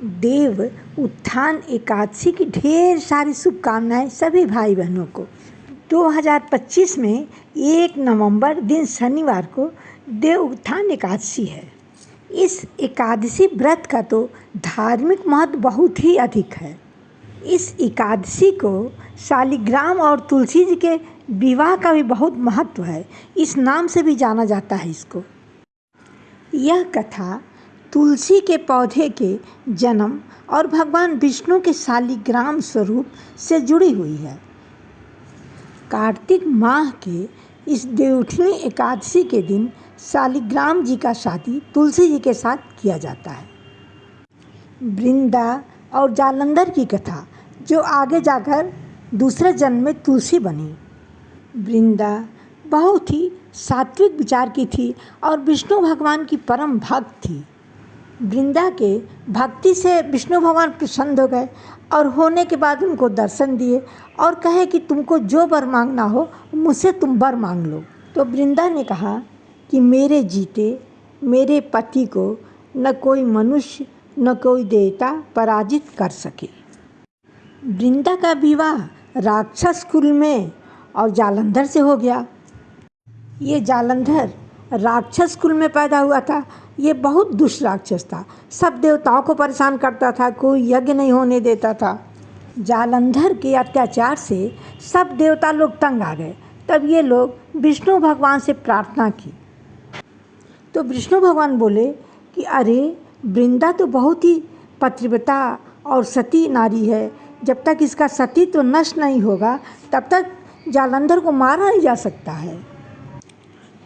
देव उत्थान एकादशी की ढेर सारी शुभकामनाएं सभी भाई बहनों को। 2025 में 1 नवंबर दिन शनिवार को देव उत्थान एकादशी है। इस एकादशी व्रत का तो धार्मिक महत्व बहुत ही अधिक है। इस एकादशी को शालिग्राम और तुलसी जी के विवाह का भी बहुत महत्व है। इस नाम से भी जाना जाता है इसको। यह कथा तुलसी के पौधे के जन्म और भगवान विष्णु के शालिग्राम स्वरूप से जुड़ी हुई है। कार्तिक माह के इस देवउठनी एकादशी के दिन शालिग्राम जी का शादी तुलसी जी के साथ किया जाता है। वृंदा और जालंधर की कथा, जो आगे जाकर दूसरे जन्म में तुलसी बनी। वृंदा बहुत ही सात्विक विचार की थी और विष्णु भगवान की परम भक्त थी। वृंदा के भक्ति से विष्णु भगवान प्रसन्न हो गए और होने के बाद उनको दर्शन दिए और कहे कि तुमको जो वर मांगना हो मुझसे तुम वर मांग लो। तो वृंदा ने कहा कि मेरे जीते मेरे पति को न कोई मनुष्य न कोई देवता पराजित कर सके। वृंदा का विवाह राक्षस कुल में और जालंधर से हो गया। ये जालंधर राक्षस कुल में पैदा हुआ था। ये बहुत दुष्ट राक्षस था, सब देवताओं को परेशान करता था, कोई यज्ञ नहीं होने देता था। जालंधर के अत्याचार से सब देवता लोग तंग आ गए। तब ये लोग विष्णु भगवान से प्रार्थना की। तो विष्णु भगवान बोले कि अरे वृंदा तो बहुत ही पतिव्रता और सती नारी है, जब तक इसका सतीत्व नष्ट नहीं होगा तब तक जालंधर को मारा नहीं जा सकता है।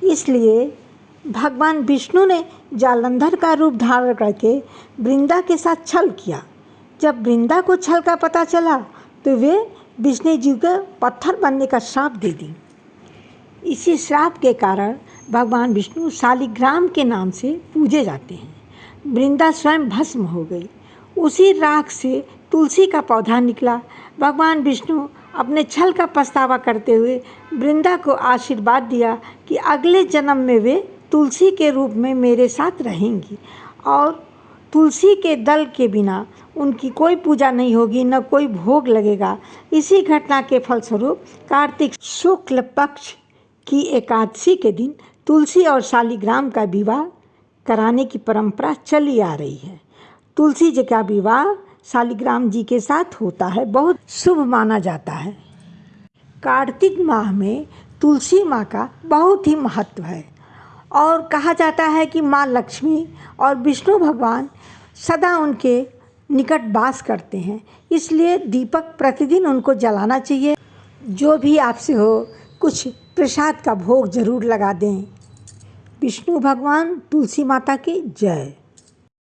इसलिए भगवान विष्णु ने जालंधर का रूप धारण करके वृंदा के साथ छल किया। जब वृंदा को छल का पता चला तो वे विष्णु जी को पत्थर बनने का श्राप दे दी। इसी श्राप के कारण भगवान विष्णु शालिग्राम के नाम से पूजे जाते हैं। वृंदा स्वयं भस्म हो गई। उसी राख से तुलसी का पौधा निकला। भगवान विष्णु अपने छल का पछतावा करते हुए वृंदा को आशीर्वाद दिया कि अगले जन्म में वे तुलसी के रूप में मेरे साथ रहेंगी और तुलसी के दल के बिना उनकी कोई पूजा नहीं होगी, न कोई भोग लगेगा। इसी घटना के फलस्वरूप कार्तिक शुक्ल पक्ष की एकादशी के दिन तुलसी और शालिग्राम का विवाह कराने की परंपरा चली आ रही है। तुलसी जी का विवाह शालिग्राम जी के साथ होता है, बहुत शुभ माना जाता है। कार्तिक माह में तुलसी माँ का बहुत ही महत्व है और कहा जाता है कि माँ लक्ष्मी और विष्णु भगवान सदा उनके निकट वास करते हैं, इसलिए दीपक प्रतिदिन उनको जलाना चाहिए। जो भी आपसे हो कुछ प्रसाद का भोग जरूर लगा दें। विष्णु भगवान तुलसी माता की जय।